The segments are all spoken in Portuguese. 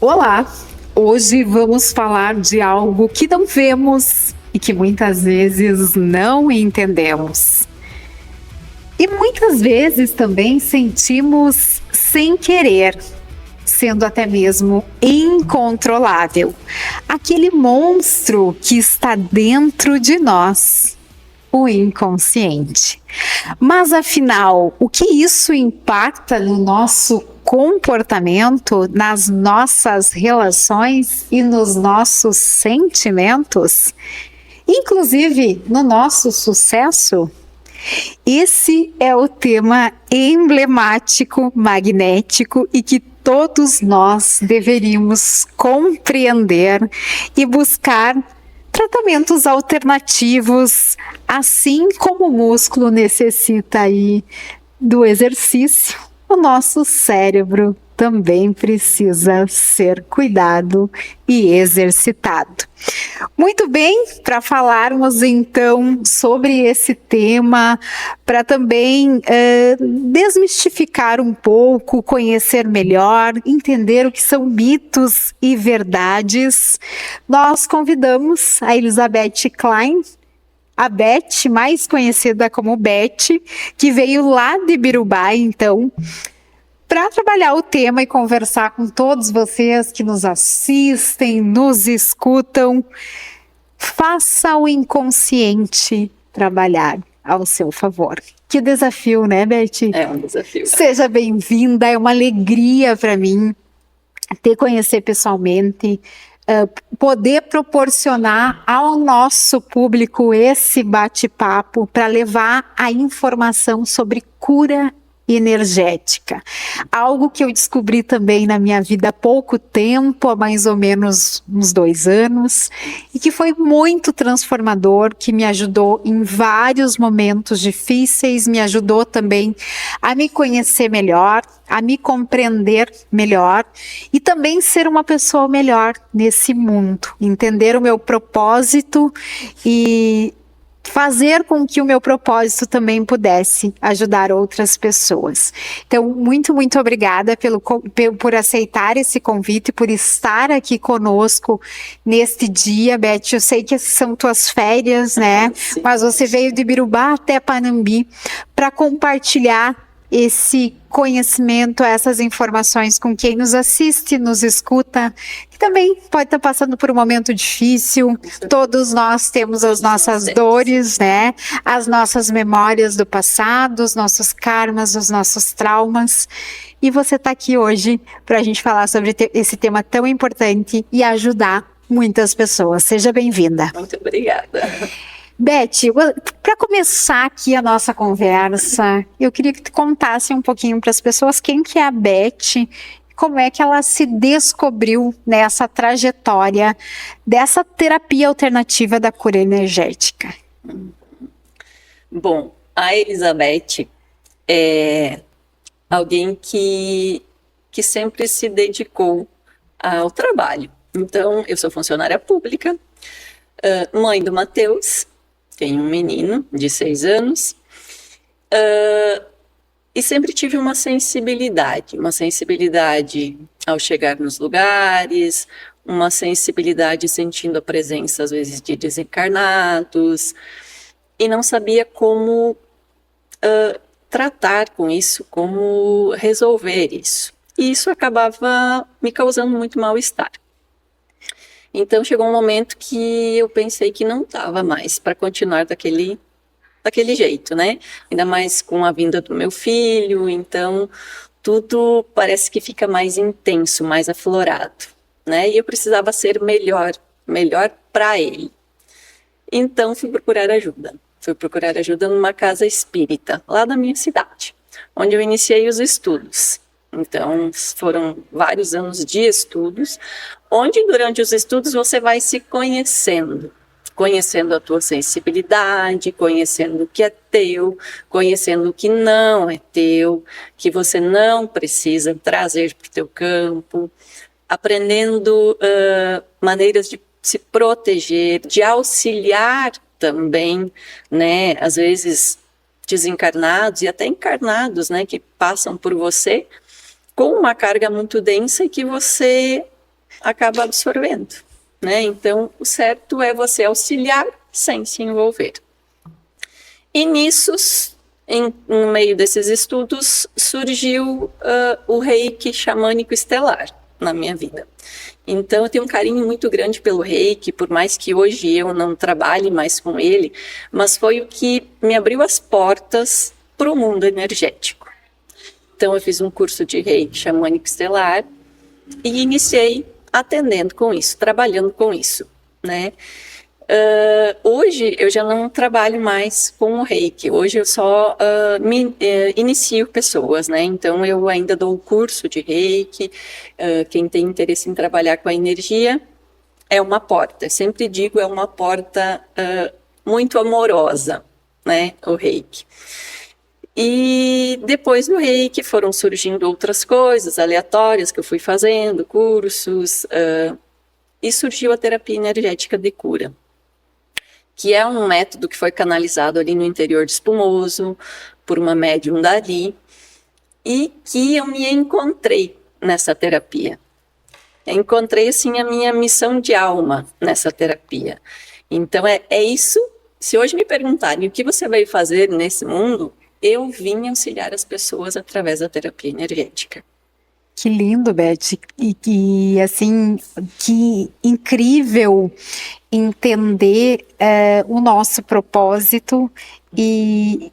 Olá! Hoje vamos falar de algo que não vemos e que muitas vezes não entendemos. E muitas vezes também sentimos sem querer, sendo até mesmo incontrolável. Aquele monstro que está dentro de nós, o inconsciente. Mas afinal, o que isso impacta no nosso comportamento, nas nossas relações e nos nossos sentimentos, inclusive no nosso sucesso? Esse é o tema emblemático, magnético e que todos nós deveríamos compreender e buscar tratamentos alternativos, assim como o músculo necessita aí do exercício, o nosso cérebro também precisa ser cuidado e exercitado. Muito bem, para falarmos então sobre esse tema, para também desmistificar um pouco, conhecer melhor, entender o que são mitos e verdades, nós convidamos a Elizabeth Klein, a Beth, mais conhecida como Beth, que veio lá de Birubá, então, para trabalhar o tema e conversar com todos vocês que nos assistem, nos escutam. Faça o inconsciente trabalhar ao seu favor. Que desafio, né, Beth? É um desafio. Seja bem-vinda, é uma alegria para mim te conhecer pessoalmente, poder proporcionar ao nosso público esse bate-papo para levar a informação sobre cura energética. Algo que eu descobri também na minha vida há pouco tempo, há mais ou menos uns 2 anos, e que foi muito transformador, que me ajudou em vários momentos difíceis, me ajudou também a me conhecer melhor, a me compreender melhor e também ser uma pessoa melhor nesse mundo, entender o meu propósito e fazer com que o meu propósito também pudesse ajudar outras pessoas. Então, muito obrigada por aceitar esse convite, por estar aqui conosco neste dia, Beth. Eu sei que são tuas férias, né? Sim. Mas você veio de Birubá até Panambi para compartilhar esse conhecimento, essas informações com quem nos assiste, nos escuta, que também pode estar passando por um momento difícil. Todos nós temos as nossas dores, né? As nossas memórias do passado, os nossos karmas, os nossos traumas. E você está aqui hoje para a gente falar sobre esse tema tão importante e ajudar muitas pessoas. Seja bem-vinda. Muito obrigada. Beth, para começar aqui a nossa conversa, eu queria que tu contasse um pouquinho para as pessoas quem que é a Beth, como é que ela se descobriu nessa trajetória dessa terapia alternativa da cura energética. Bom, a Elizabeth é alguém que sempre se dedicou ao trabalho. Então, eu sou funcionária pública, mãe do Matheus, tenho um menino de 6 anos, e sempre tive uma sensibilidade ao chegar nos lugares, uma sensibilidade sentindo a presença, às vezes, de desencarnados, e não sabia como tratar com isso, como resolver isso. E isso acabava me causando muito mal-estar. Então chegou um momento que eu pensei que não dava mais para continuar daquele jeito, né? Ainda mais com a vinda do meu filho, então tudo parece que fica mais intenso, mais aflorado, né? E eu precisava ser melhor para ele. Então fui procurar ajuda numa casa espírita, lá da minha cidade, onde eu iniciei os estudos. Então, foram vários anos de estudos, onde durante os estudos você vai se conhecendo a tua sensibilidade, conhecendo o que é teu, conhecendo o que não é teu, que você não precisa trazer para o teu campo, aprendendo maneiras de se proteger, de auxiliar também, né, às vezes desencarnados e até encarnados, né, que passam por você com uma carga muito densa e que você acaba absorvendo, né? Então, o certo é você auxiliar sem se envolver. E nisso, no meio desses estudos, surgiu o reiki xamânico estelar na minha vida. Então, eu tenho um carinho muito grande pelo reiki, por mais que hoje eu não trabalhe mais com ele, mas foi o que me abriu as portas para o mundo energético. Então, eu fiz um curso de reiki xamânico estelar e iniciei atendendo com isso, trabalhando com isso, né? Hoje eu já não trabalho mais com o reiki, hoje eu só inicio pessoas, né? Então eu ainda dou o curso de reiki, quem tem interesse em trabalhar com a energia é uma porta, eu sempre digo, é uma porta muito amorosa, né? O reiki. E depois do reiki foram surgindo outras coisas aleatórias que eu fui fazendo, cursos, e surgiu a terapia energética de cura, que é um método que foi canalizado ali no interior de Espumoso, por uma médium dali, e que eu me encontrei nessa terapia. Eu encontrei, assim, a minha missão de alma nessa terapia. Então, é isso. Se hoje me perguntarem o que você vai fazer nesse mundo, eu vim auxiliar as pessoas através da terapia energética. Que lindo, Beth, e assim, que incrível entender o nosso propósito e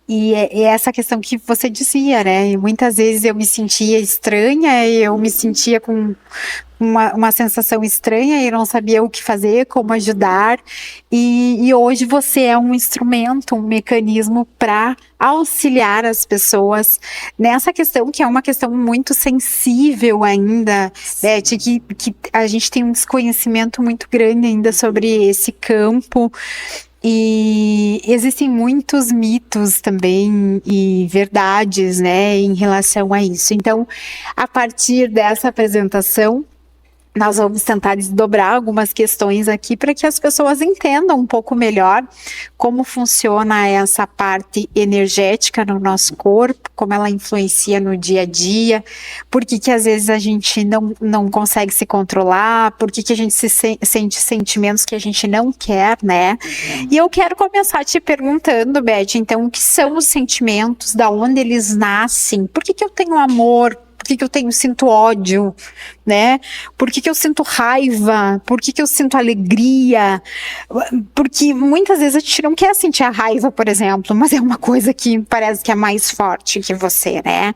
essa questão que você dizia, né? E muitas vezes eu me sentia estranha, eu me sentia com uma sensação estranha e não sabia o que fazer, como ajudar. E hoje você é um instrumento, um mecanismo para auxiliar as pessoas nessa questão, que é uma questão muito sensível ainda, Beth, que a gente tem um desconhecimento muito grande ainda sobre esse campo. E existem muitos mitos também e verdades, né, em relação a isso. Então, a partir dessa apresentação, nós vamos tentar desdobrar algumas questões aqui para que as pessoas entendam um pouco melhor como funciona essa parte energética no nosso corpo, como ela influencia no dia a dia, por que às vezes a gente não consegue se controlar, por que a gente sente sentimentos que a gente não quer, né? E eu quero começar te perguntando, Beth, então, o que são os sentimentos, da onde eles nascem, por que eu tenho amor, por que eu sinto ódio, né? Por que eu sinto raiva? Por que eu sinto alegria? Porque muitas vezes a gente não quer sentir a raiva, por exemplo, mas é uma coisa que parece que é mais forte que você, né?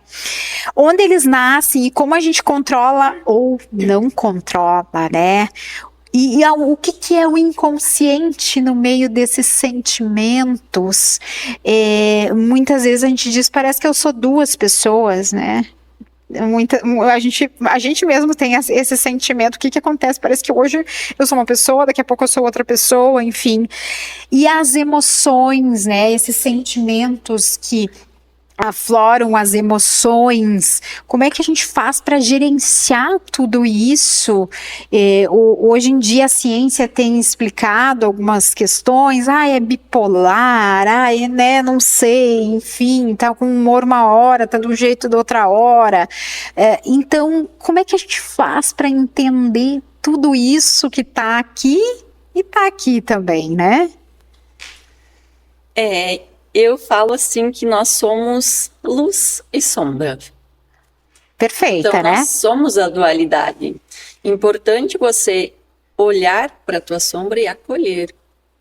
Onde eles nascem e como a gente controla ou não controla, né? E o que é o inconsciente no meio desses sentimentos? Muitas vezes a gente diz, parece que eu sou duas pessoas, né? A gente mesmo tem esse sentimento, o que acontece? Parece que hoje eu sou uma pessoa, daqui a pouco eu sou outra pessoa, enfim. E as emoções, né? Esses sentimentos que afloram as emoções, como é que a gente faz para gerenciar tudo isso? Hoje em dia a ciência tem explicado algumas questões, é bipolar, né, não sei, enfim, tá com humor uma hora, tá de um jeito da outra hora. Então, como é que a gente faz para entender tudo isso que tá aqui e tá aqui também, né? Eu falo assim que nós somos luz e sombra. Perfeita, então, né? Nós somos a dualidade. Importante você olhar para a tua sombra e acolher.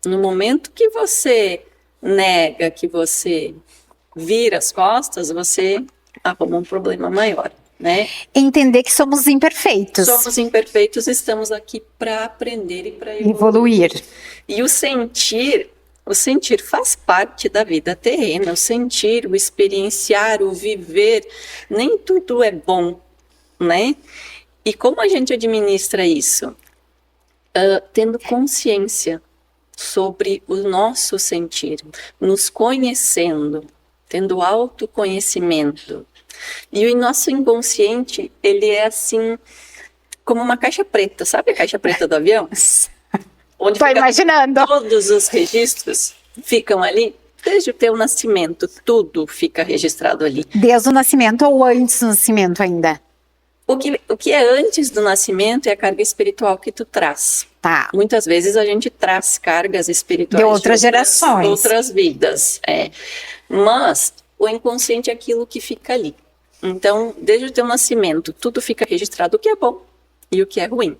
No momento que você nega, que você vira as costas, você arruma um problema maior, né? Entender que somos imperfeitos. Somos imperfeitos, estamos aqui para aprender e para evoluir. E o sentir faz parte da vida terrena, o sentir, o experienciar, o viver, nem tudo é bom, né? E como a gente administra isso? Tendo consciência sobre o nosso sentir, nos conhecendo, tendo autoconhecimento. E o nosso inconsciente, ele é assim, como uma caixa preta, sabe a caixa preta do avião? Onde Tô imaginando. Todos os registros ficam ali, desde o teu nascimento, tudo fica registrado ali. Desde o nascimento ou antes do nascimento ainda? O que é antes do nascimento é a carga espiritual que tu traz. Tá. Muitas vezes a gente traz cargas espirituais De outras gerações. outras vidas. Mas o inconsciente é aquilo que fica ali. Então, desde o teu nascimento, tudo fica registrado, o que é bom e o que é ruim.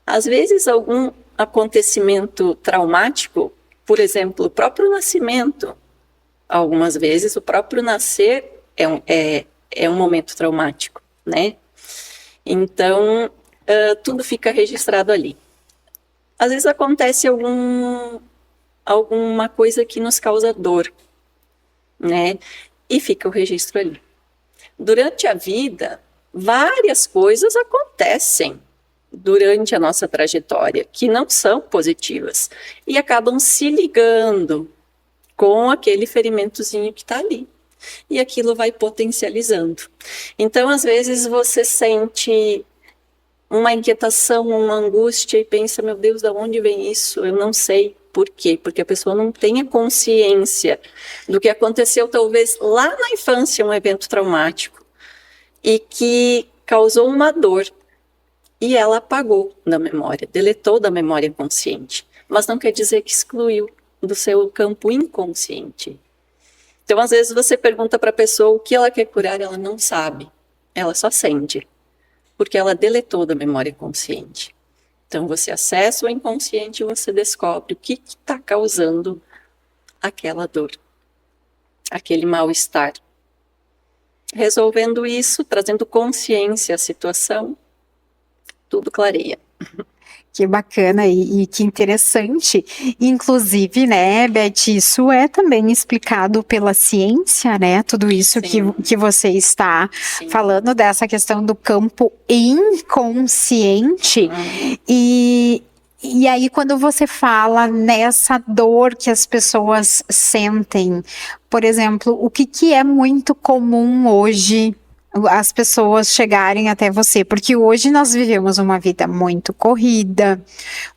Às vezes, algum acontecimento traumático, por exemplo, o próprio nascimento, algumas vezes o próprio nascer é um momento traumático, né? Então, tudo fica registrado ali. Às vezes acontece alguma coisa que nos causa dor, né? E fica o registro ali. Durante a vida, várias coisas acontecem durante a nossa trajetória que não são positivas e acabam se ligando com aquele ferimentozinho que está ali. E aquilo vai potencializando. Então, às vezes, você sente uma inquietação, uma angústia e pensa, meu Deus, de onde vem isso? Eu não sei. Por quê? Porque a pessoa não tem a consciência do que aconteceu, talvez, lá na infância, um evento traumático, e que causou uma dor. E ela apagou da memória, deletou da memória consciente. Mas não quer dizer que excluiu do seu campo inconsciente. Então, às vezes, você pergunta para a pessoa o que ela quer curar, ela não sabe. Ela só sente, porque ela deletou da memória consciente. Então, você acessa o inconsciente e você descobre o que está causando aquela dor, aquele mal-estar. Resolvendo isso, trazendo consciência à situação, tudo clareia. Que bacana e que interessante. Inclusive, né, Beth, isso é também explicado pela ciência, né? Tudo isso que você está falando dessa questão do campo inconsciente. E aí, quando você fala nessa dor que as pessoas sentem, por exemplo, o que é muito comum hoje as pessoas chegarem até você, porque hoje nós vivemos uma vida muito corrida,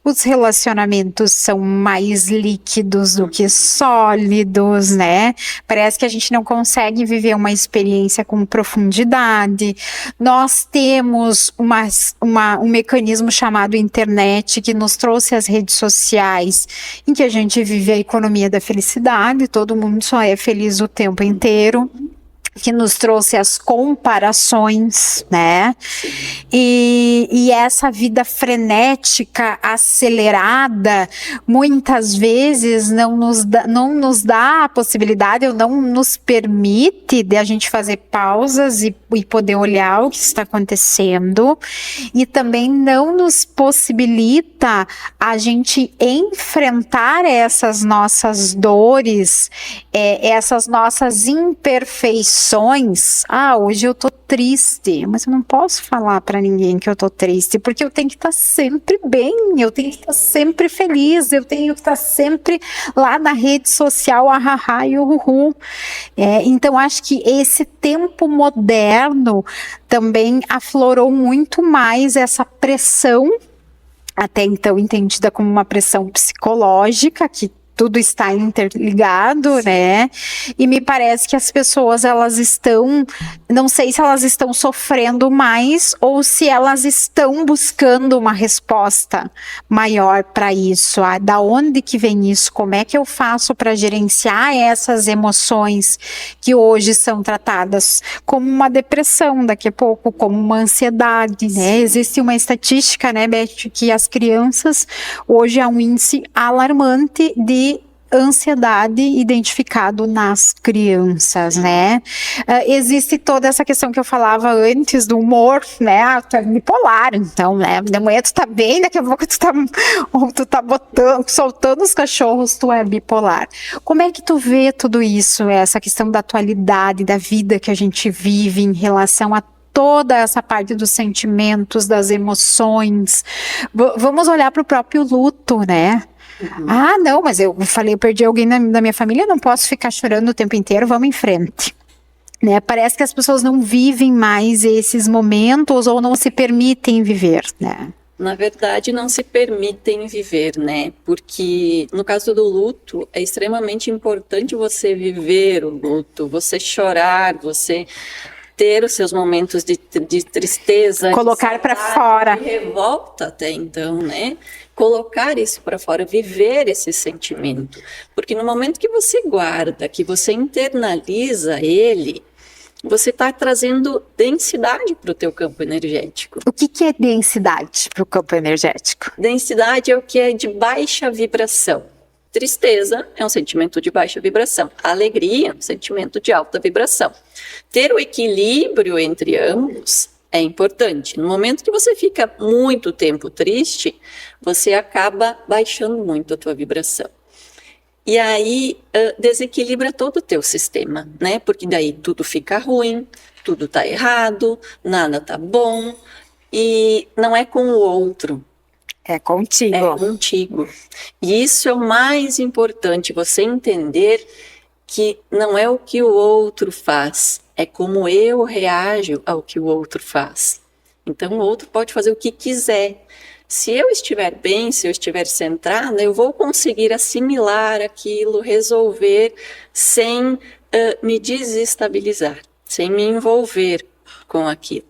os relacionamentos são mais líquidos do que sólidos, né? Parece que a gente não consegue viver uma experiência com profundidade. Nós temos um mecanismo chamado internet que nos trouxe as redes sociais, em que a gente vive a economia da felicidade, todo mundo só é feliz o tempo inteiro, que nos trouxe as comparações, né? E essa vida frenética, acelerada, muitas vezes não nos dá a possibilidade ou não nos permite de a gente fazer pausas e poder olhar o que está acontecendo, e também não nos possibilita a gente enfrentar essas nossas dores, essas nossas imperfeições. Hoje eu tô triste, mas eu não posso falar para ninguém que eu tô triste, porque eu tenho que estar sempre bem, eu tenho que estar sempre feliz, eu tenho que estar sempre lá na rede social, ahahá e uhuhu. Então acho que esse tempo moderno também aflorou muito mais essa pressão, até então entendida como uma pressão psicológica, que tudo está interligado, né? E me parece que as pessoas, elas estão, não sei se elas estão sofrendo mais ou se elas estão buscando uma resposta maior para isso. Da onde que vem isso? Como é que eu faço para gerenciar essas emoções que hoje são tratadas como uma depressão, daqui a pouco como uma ansiedade, né? Existe uma estatística, né, Beth, que as crianças, hoje há um índice alarmante de ansiedade identificado nas crianças, né? Existe toda essa questão que eu falava antes do humor, né? Tu é bipolar, então, né? De manhã tu tá bem, daqui a pouco tu tá soltando os cachorros, tu é bipolar. Como é que tu vê tudo isso, essa questão da atualidade, da vida que a gente vive em relação a toda essa parte dos sentimentos, das emoções? Vamos olhar para o próprio luto, né? Não, mas eu perdi alguém da minha família, não posso ficar chorando o tempo inteiro, vamos em frente. Né? Parece que as pessoas não vivem mais esses momentos ou não se permitem viver, né? Na verdade, não se permitem viver, né? Porque no caso do luto, é extremamente importante você viver o luto, você chorar, você ter os seus momentos de tristeza, colocar para fora, de revolta até então, né? Colocar isso para fora, viver esse sentimento, porque no momento que você guarda, que você internaliza ele, você está trazendo densidade para o teu campo energético. O que é densidade para o campo energético? Densidade é o que é de baixa vibração. Tristeza é um sentimento de baixa vibração. Alegria é um sentimento de alta vibração. Ter o equilíbrio entre ambos é importante. No momento que você fica muito tempo triste, você acaba baixando muito a tua vibração. E aí desequilibra todo o teu sistema, né? Porque daí tudo fica ruim, tudo tá errado, nada tá bom, e não é com o outro. É contigo. É contigo. E isso é o mais importante, você entender que não é o que o outro faz, é como eu reajo ao que o outro faz. Então o outro pode fazer o que quiser. Se eu estiver bem, se eu estiver centrada, eu vou conseguir assimilar aquilo, resolver sem me desestabilizar, sem me envolver com aquilo.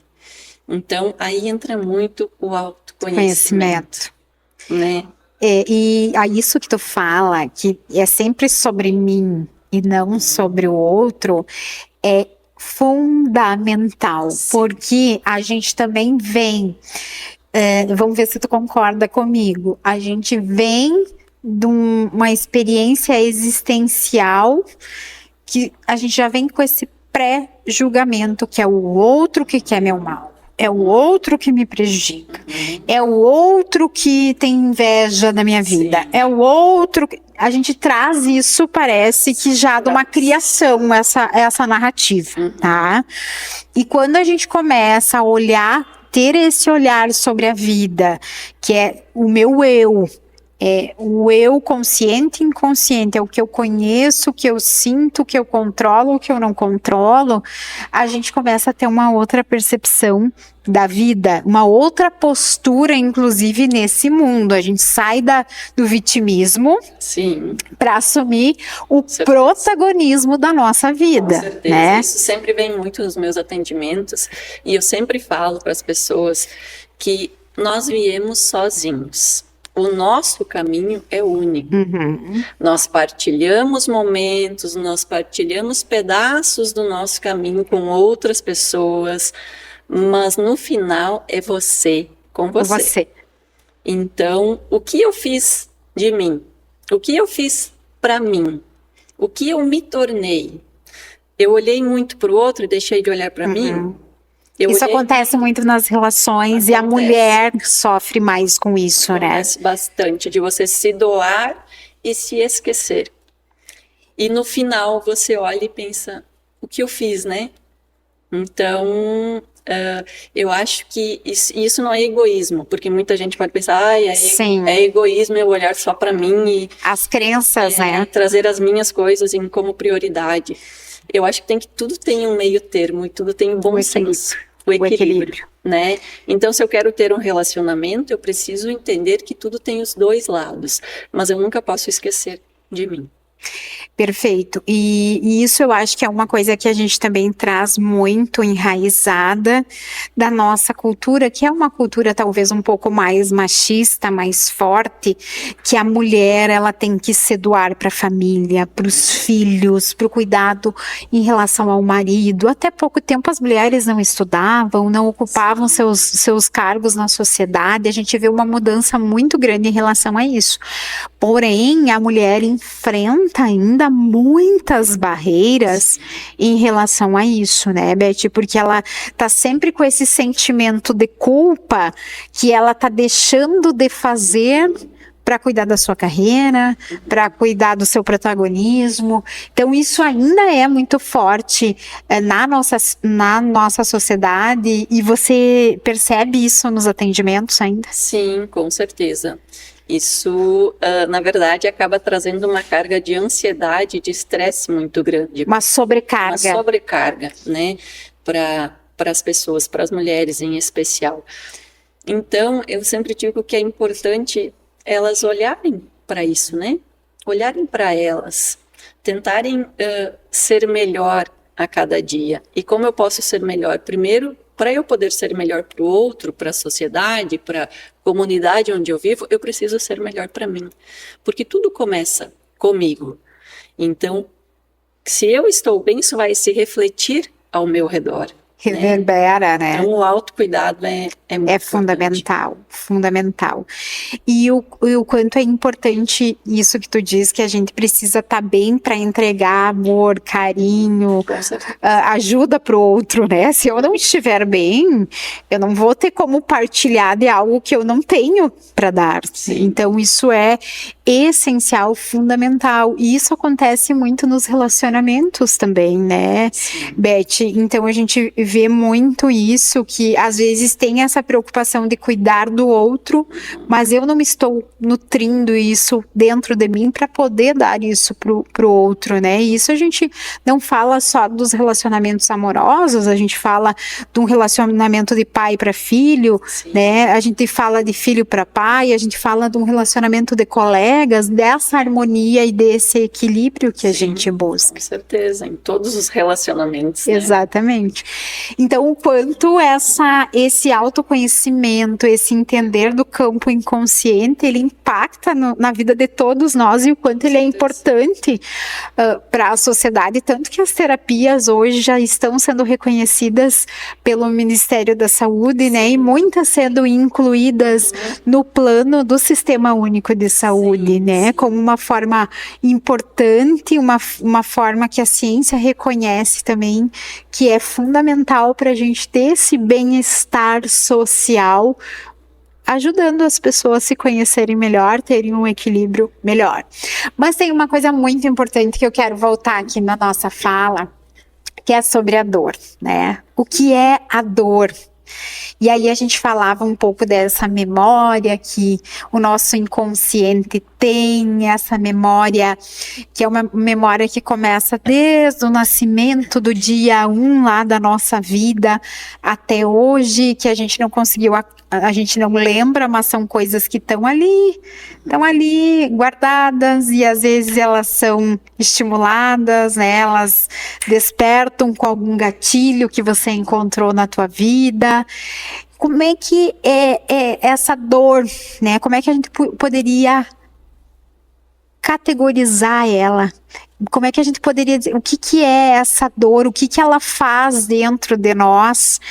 Então, aí entra muito o autoconhecimento. Né? E a isso que tu fala, que é sempre sobre mim e não sobre o outro, é fundamental, porque a gente também vem, vamos ver se tu concorda comigo, a gente vem de uma experiência existencial que a gente já vem com esse pré-julgamento, que é o outro que quer meu mal. É o outro que me prejudica. É o outro que tem inveja da minha vida. Sim. É o outro que... A gente traz isso, parece que já de uma criação, essa narrativa, tá? E quando a gente começa a olhar, ter esse olhar sobre a vida, que é o meu eu, é o eu consciente e inconsciente, é o que eu conheço, o que eu sinto, o que eu controlo, o que eu não controlo, a gente começa a ter uma outra percepção da vida, uma outra postura, inclusive, nesse mundo. A gente sai do vitimismo para assumir o protagonismo da nossa vida. Com certeza, né? Isso sempre vem muito nos meus atendimentos, e eu sempre falo para as pessoas que nós viemos sozinhos. O nosso caminho é único. Nós partilhamos momentos, nós partilhamos pedaços do nosso caminho com outras pessoas, mas no final é você com você. Então, o que eu fiz de mim? O que eu fiz para mim? O que eu me tornei? Eu olhei muito para o outro e deixei de olhar para mim? Isso acontece muito nas relações, e a mulher sofre mais com isso, né? Acontece bastante, de você se doar e se esquecer. E no final você olha e pensa, o que eu fiz, né? Então, eu acho que isso não é egoísmo, porque muita gente pode pensar, é egoísmo eu olhar só para mim e... As crenças, né? Trazer as minhas coisas como prioridade. Eu acho que tudo tem um meio termo e tudo tem um bom senso. O equilíbrio, né? Então, se eu quero ter um relacionamento, eu preciso entender que tudo tem os dois lados, mas eu nunca posso esquecer de mim. Perfeito. E isso eu acho que é uma coisa que a gente também traz muito enraizada da nossa cultura, que é uma cultura talvez um pouco mais machista, mais forte, que a mulher ela tem que se doar para a família, para os filhos, para o cuidado em relação ao marido. Até pouco tempo as mulheres não estudavam, não ocupavam seus cargos na sociedade. A gente vê uma mudança muito grande em relação a isso. Porém, a mulher enfrenta ainda muitas barreiras em relação a isso, né, Beth? Porque ela tá sempre com esse sentimento de culpa que ela tá deixando de fazer para cuidar da sua carreira, para cuidar do seu protagonismo. Então, isso ainda é muito forte na nossa sociedade, e você percebe isso nos atendimentos ainda? Sim, com certeza. Isso, na verdade, acaba trazendo uma carga de ansiedade, de estresse muito grande. Uma sobrecarga. Uma sobrecarga, né? Para as pessoas, para as mulheres em especial. Então, eu sempre digo que é importante elas olharem para isso, né? Olharem para elas, tentarem ser melhor a cada dia. E como eu posso ser melhor? Primeiro, para eu poder ser melhor para o outro, para a sociedade, para a comunidade onde eu vivo, eu preciso ser melhor para mim. Porque tudo começa comigo. Então, se eu estou bem, isso vai se refletir ao meu redor. Reverbera, né? Então, o autocuidado é muito É fundamental, fundamental. E o quanto é importante isso que tu diz, que a gente precisa estar bem para entregar amor, carinho, ajuda para o outro, né? Se eu não estiver bem, eu não vou ter como partilhar de algo que eu não tenho para dar. Sim. Então, isso é essencial, fundamental. E isso acontece muito nos relacionamentos também, né, Sim. Beth? Então, a gente vê muito isso, que às vezes tem essa preocupação de cuidar do outro, mas eu não estou nutrindo isso dentro de mim para poder dar isso pro outro, né? E isso a gente não fala só dos relacionamentos amorosos, a gente fala de um relacionamento de pai para filho, Sim. né? A gente fala de filho para pai, a gente fala de um relacionamento de colegas, dessa harmonia e desse equilíbrio que a gente busca. Com certeza, em todos os relacionamentos, né? Exatamente. Então, o quanto esse autoconhecimento, esse entender do campo inconsciente, ele impacta na vida de todos nós, e o quanto ele é importante para a sociedade, tanto que as terapias hoje já estão sendo reconhecidas pelo Ministério da Saúde, né, e muitas sendo incluídas no plano do Sistema Único de Saúde, né, como uma forma importante, uma forma que a ciência reconhece também, que é fundamental para a gente ter esse bem-estar social, ajudando as pessoas a se conhecerem melhor, terem um equilíbrio melhor. Mas tem uma coisa muito importante que eu quero voltar aqui na nossa fala, que é sobre a dor, né? O que é a dor? E aí a gente falava um pouco dessa memória que o nosso inconsciente tem, essa memória que é uma memória que começa desde o nascimento do dia 1 lá da nossa vida até hoje, que a gente não conseguiu, a gente não lembra, mas são coisas que estão ali guardadas, e às vezes elas são estimuladas, né? Elas despertam com algum gatilho que você encontrou na tua vida. Como é que é essa dor, né? Como é que a gente poderia categorizar ela? Como é que a gente poderia dizer o que é essa dor, o que ela faz dentro de nós,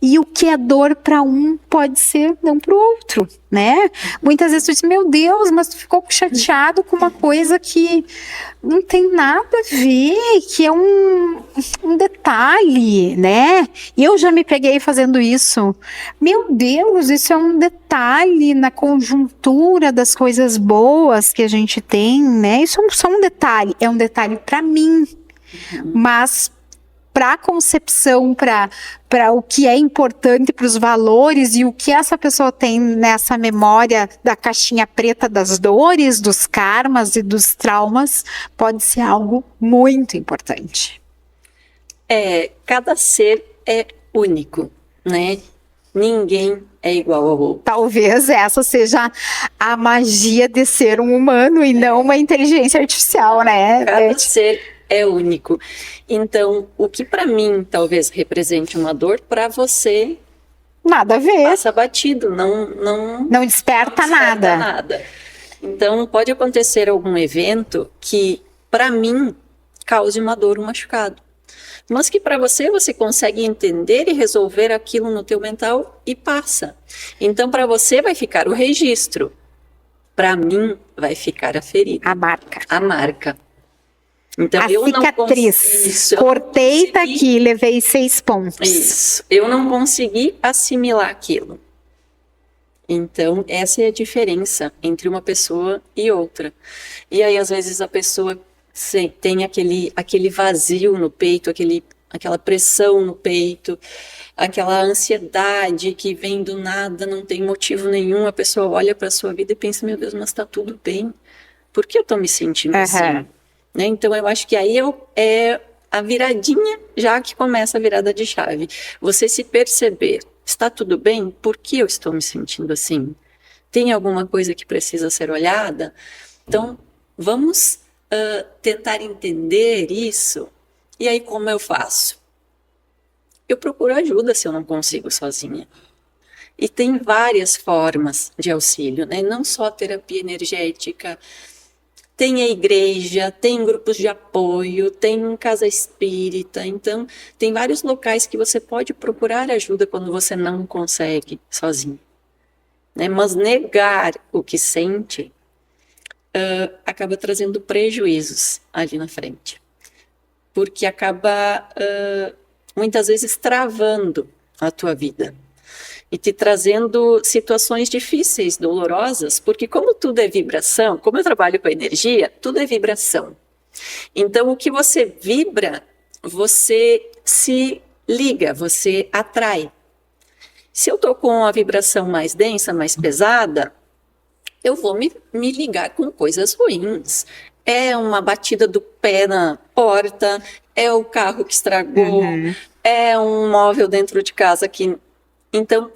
e o que é dor para um pode ser não para o outro, né? Muitas vezes tu diz, meu Deus, mas tu ficou chateado com uma coisa que não tem nada a ver, que é um detalhe, né? E eu já me peguei fazendo isso. Meu Deus, isso é um detalhe na conjuntura das coisas boas que a gente tem, né? Isso é só um detalhe, é um detalhe para mim, mas para a concepção, para o que é importante, para os valores e o que essa pessoa tem nessa memória da caixinha preta das dores, dos karmas e dos traumas, pode ser algo muito importante. Cada ser é único, né? Ninguém é igual ao outro. Talvez essa seja a magia de ser um humano e não uma inteligência artificial, né? Cada ser é único. Então, o que para mim talvez represente uma dor, para você nada a ver. Passa batido, não desperta nada. Então, pode acontecer algum evento que para mim cause uma dor, um machucado. Mas que para você consegue entender e resolver aquilo no teu mental e passa. Então, para você vai ficar o registro. Para mim, vai ficar a ferida. A marca. Então, a cicatriz. Cortei, tá aqui, levei 6 pontos. Isso. Eu não consegui assimilar aquilo. Então, essa é a diferença entre uma pessoa e outra. E aí, às vezes, a pessoa tem aquele vazio no peito, aquela pressão no peito, aquela ansiedade que vem do nada, não tem motivo nenhum. A pessoa olha para a sua vida e pensa, meu Deus, mas está tudo bem. Por que eu estou me sentindo assim? Né? Então, eu acho que aí é a viradinha, já que começa a virada de chave. Você se perceber, está tudo bem? Por que eu estou me sentindo assim? Tem alguma coisa que precisa ser olhada? Então, vamos tentar entender isso E aí, como eu faço? Eu procuro ajuda se eu não consigo sozinha. E tem várias formas de auxílio, né? Não só a terapia energética, tem a igreja, tem grupos de apoio, tem casa espírita. Então, tem vários locais que você pode procurar ajuda quando você não consegue sozinho, né? Mas negar o que sente acaba trazendo prejuízos ali na frente. Porque acaba muitas vezes travando a tua vida e te trazendo situações difíceis, dolorosas, porque como tudo é vibração, como eu trabalho com energia, tudo é vibração. Então, o que você vibra, você se liga, você atrai. Se eu estou com a vibração mais densa, mais pesada, eu vou me ligar com coisas ruins. É uma batida do pé na porta, é o carro que estragou, é um móvel dentro de casa que... Então,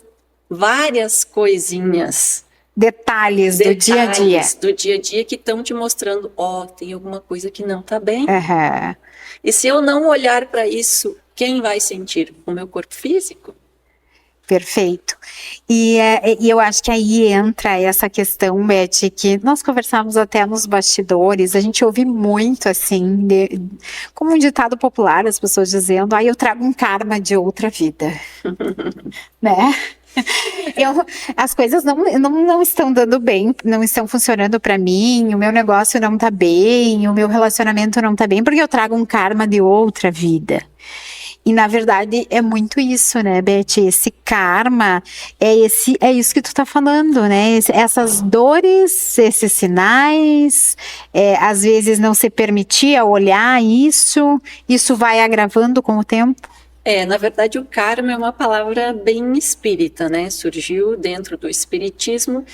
várias coisinhas. Detalhes do dia a dia. Do dia a dia que estão te mostrando, tem alguma coisa que não está bem. E se eu não olhar para isso, quem vai sentir? O meu corpo físico. Perfeito. E eu acho que aí entra essa questão, Beth, que nós conversávamos até nos bastidores, a gente ouve muito assim, como um ditado popular, as pessoas dizendo, eu trago um karma de outra vida. Né? As coisas não estão dando bem, não estão funcionando para mim, o meu negócio não tá bem, o meu relacionamento não tá bem, porque eu trago um karma de outra vida. E na verdade é muito isso, né, Beth? Esse karma é isso que tu tá falando, né? Essas dores, esses sinais, às vezes não se permitia olhar isso vai agravando com o tempo. Na verdade, o karma é uma palavra bem espírita, né? Surgiu dentro do espiritismo,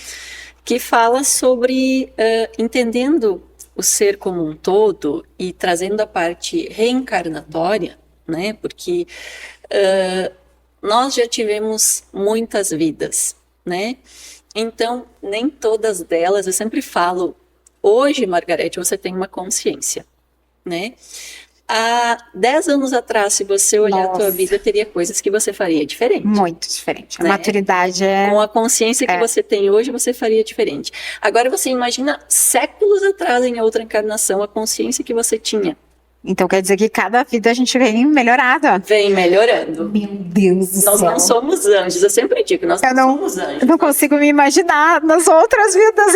que fala sobre entendendo o ser como um todo e trazendo a parte reencarnatória, né? Porque nós já tivemos muitas vidas, né? Então, nem todas delas, eu sempre falo, hoje, Margarete, você tem uma consciência, né? Há 10 anos atrás, se você olhar a tua vida, teria coisas que você faria diferente. Muito diferente. A né? maturidade é... Com a consciência que você tem hoje, você faria diferente. Agora, você imagina séculos atrás, em outra encarnação, a consciência que você tinha. Então, quer dizer que cada vida a gente vem melhorada. Vem melhorando. Meu Deus do céu. Nós não somos anjos, eu sempre digo, nós não somos anjos. Eu não consigo me imaginar nas outras vidas.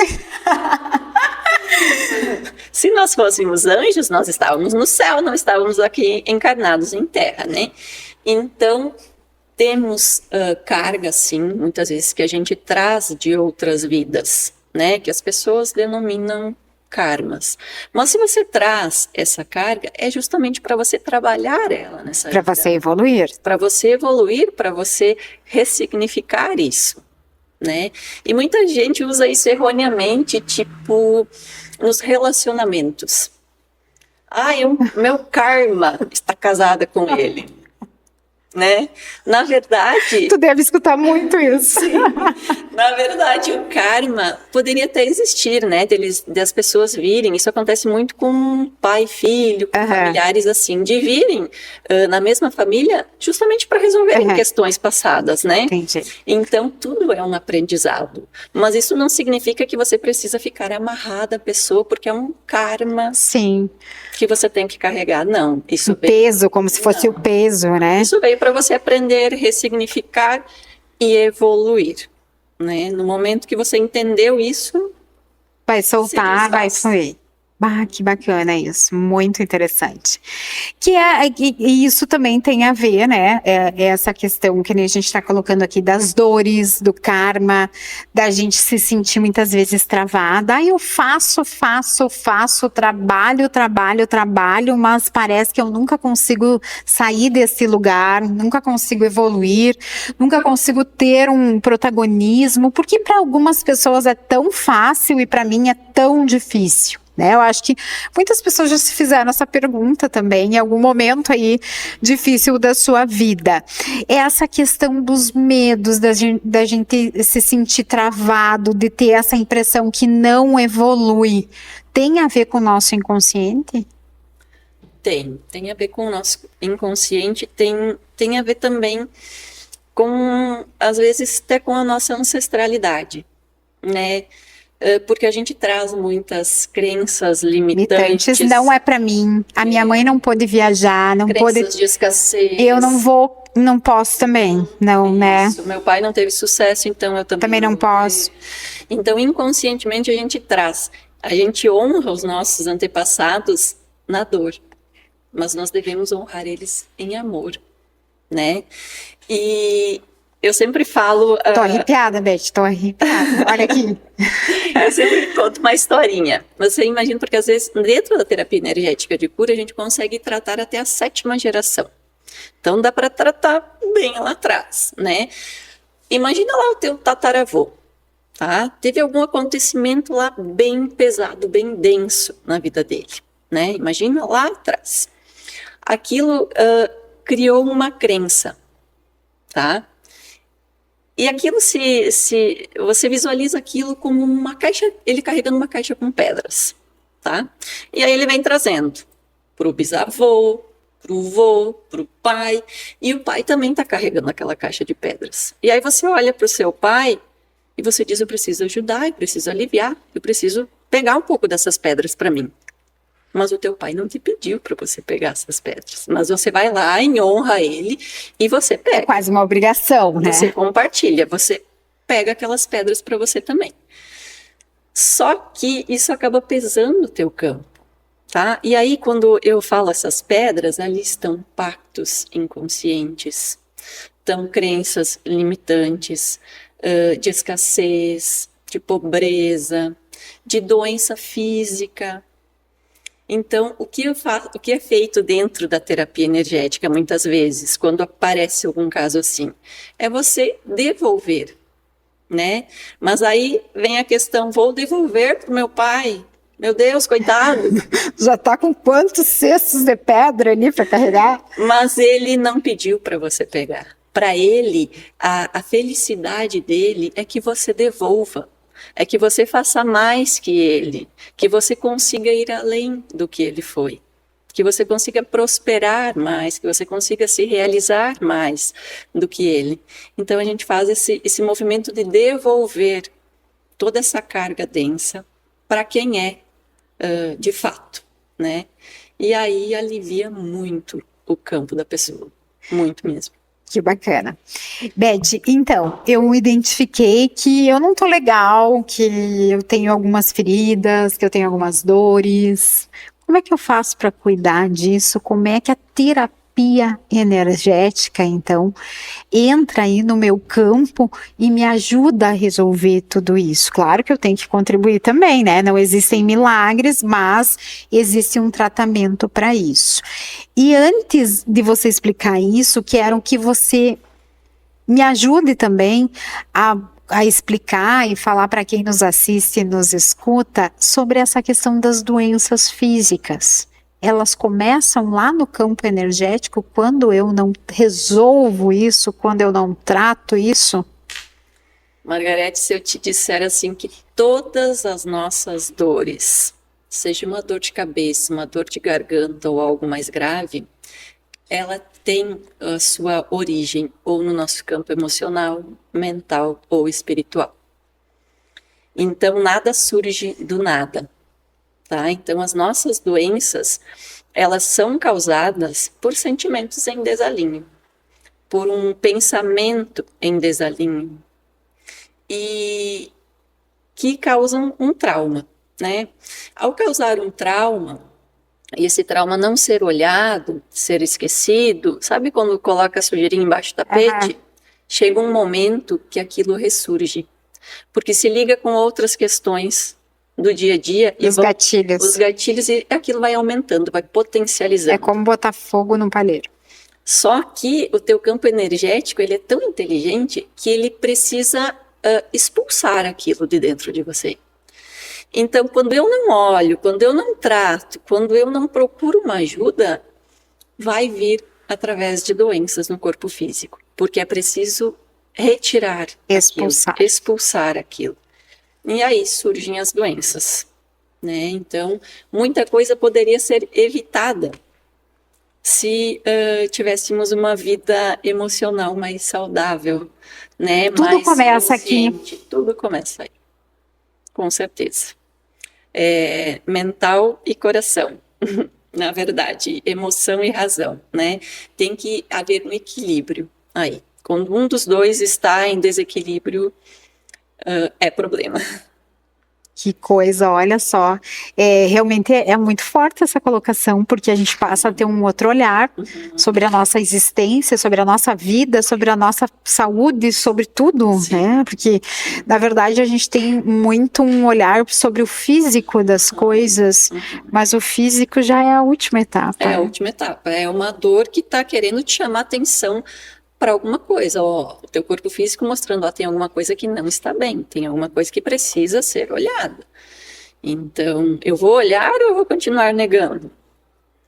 Se nós fôssemos anjos, nós estávamos no céu, não estávamos aqui encarnados em terra, né? Então, temos carga, sim, muitas vezes, que a gente traz de outras vidas, né? Que as pessoas denominam karmas. Mas se você traz essa carga, é justamente para você trabalhar ela nessa vida. Para você evoluir. Para você evoluir, para você ressignificar isso, né? E muita gente usa isso erroneamente, tipo, nos relacionamentos. Meu karma está casada com ele, né? Na verdade... Tu deve escutar muito isso. Sim. Na verdade, o karma poderia até existir, né? Das pessoas virem. Isso acontece muito com pai e filho, com familiares assim, de virem na mesma família justamente para resolverem questões passadas, né? Entendi. Então, tudo é um aprendizado. Mas isso não significa que você precisa ficar amarrada à pessoa, porque é um karma Sim. que você tem que carregar. Não. Isso peso, como se fosse o peso, né? Isso veio para você aprender, ressignificar e evoluir. Né? No momento que você entendeu isso, vai soltar, vai fluir. Que bacana isso, muito interessante. E isso também tem a ver, né? Essa questão que a gente está colocando aqui das dores, do karma, da gente se sentir muitas vezes travada. Eu faço, trabalho, mas parece que eu nunca consigo sair desse lugar, nunca consigo evoluir, nunca consigo ter um protagonismo, porque para algumas pessoas é tão fácil e para mim é tão difícil. Né? Eu acho que muitas pessoas já se fizeram essa pergunta também em algum momento aí difícil da sua vida. Essa questão dos medos, da gente se sentir travado, de ter essa impressão que não evolui, tem a ver com o nosso inconsciente? Tem a ver com o nosso inconsciente, tem a ver também com, às vezes, até com a nossa ancestralidade, né? Porque a gente traz muitas crenças limitantes. Não é para mim. A minha mãe não pôde viajar, não pôde. Crenças de escassez. Eu não vou, não posso também, não, né? Isso. Meu pai não teve sucesso, então eu também não posso. Então, inconscientemente, a gente traz. A gente honra os nossos antepassados na dor, mas nós devemos honrar eles em amor, né? E eu sempre falo... Tô arrepiada, Beth, tô arrepiada. Olha aqui. Eu sempre conto uma historinha. Você imagina, porque às vezes, dentro da terapia energética de cura, a gente consegue tratar até a 7ª geração. Então, dá para tratar bem lá atrás, né? Imagina lá o teu tataravô, tá? Teve algum acontecimento lá bem pesado, bem denso na vida dele, né? Imagina lá atrás. Aquilo criou uma crença, tá? E aquilo, se você visualiza aquilo como uma caixa, ele carregando uma caixa com pedras, tá? E aí ele vem trazendo para o bisavô, para o vô, para o pai, e o pai também está carregando aquela caixa de pedras. E aí você olha para o seu pai e você diz, eu preciso ajudar, eu preciso aliviar, eu preciso pegar um pouco dessas pedras para mim. Mas o teu pai não te pediu para você pegar essas pedras. Mas você vai lá em honra a ele e você pega. É quase uma obrigação, né? Você compartilha, você pega aquelas pedras para você também. Só que isso acaba pesando o teu campo, tá? E aí, quando eu falo essas pedras, ali estão pactos inconscientes, estão crenças limitantes, de escassez, de pobreza, de doença física. Então, o que é feito dentro da terapia energética, muitas vezes, quando aparece algum caso assim, é você devolver, né? Mas aí vem a questão, vou devolver para o meu pai? Meu Deus, coitado! Já tá com quantos cestos de pedra ali para carregar? Mas ele não pediu para você pegar. Para ele, a felicidade dele é que você devolva. É que você faça mais que ele, que você consiga ir além do que ele foi, que você consiga prosperar mais, que você consiga se realizar mais do que ele. Então a gente faz esse movimento de devolver toda essa carga densa para quem é de fato, né? E aí alivia muito o campo da pessoa, muito mesmo. Que bacana. Beth, então, eu identifiquei que eu não tô legal, que eu tenho algumas feridas, que eu tenho algumas dores. Como é que eu faço para cuidar disso? Como é que a terapia energética, então, entra aí no meu campo e me ajuda a resolver tudo isso? Claro que eu tenho que contribuir também, né? Não existem milagres, mas existe um tratamento para isso. E antes de você explicar isso, quero que você me ajude também a explicar e falar para quem nos assiste e nos escuta sobre essa questão das doenças físicas. Elas começam lá no campo energético quando eu não resolvo isso, quando eu não trato isso? Margarete, se eu te disser assim que todas as nossas dores, seja uma dor de cabeça, uma dor de garganta ou algo mais grave, ela tem a sua origem ou no nosso campo emocional, mental ou espiritual. Então, nada surge do nada, tá? Então, as nossas doenças, elas são causadas por sentimentos em desalinho, por um pensamento em desalinho, e que causam um trauma, né? Ao causar um trauma, e esse trauma não ser olhado, ser esquecido, sabe quando coloca a sujeirinha embaixo do tapete? Chega um momento que aquilo ressurge, porque se liga com outras questões do dia a dia. Os gatilhos. Os gatilhos, e aquilo vai aumentando, vai potencializando. É como botar fogo no palheiro. Só que o teu campo energético, ele é tão inteligente que ele precisa expulsar aquilo de dentro de você. Então, quando eu não olho, quando eu não trato, quando eu não procuro uma ajuda, vai vir através de doenças no corpo físico, porque é preciso retirar expulsar aquilo. E aí surgem as doenças, né? Então, muita coisa poderia ser evitada se tivéssemos uma vida emocional mais saudável, né? Tudo mais começa consciente. aqui. Tudo começa aí, com certeza. Mental e coração, na verdade, emoção e razão, né? Tem que haver um equilíbrio aí. Quando um dos dois está em desequilíbrio, é problema. Que coisa, olha só. Realmente é muito forte essa colocação, porque a gente passa a ter um outro olhar sobre a nossa existência, sobre a nossa vida, sobre a nossa saúde, sobre tudo, né? Porque, na verdade, a gente tem muito um olhar sobre o físico das coisas, mas o físico já é a última etapa. É a última etapa. É uma dor que está querendo te chamar atenção para alguma coisa, ó, o teu corpo físico mostrando, ó, tem alguma coisa que não está bem, tem alguma coisa que precisa ser olhada. Então, eu vou olhar ou eu vou continuar negando?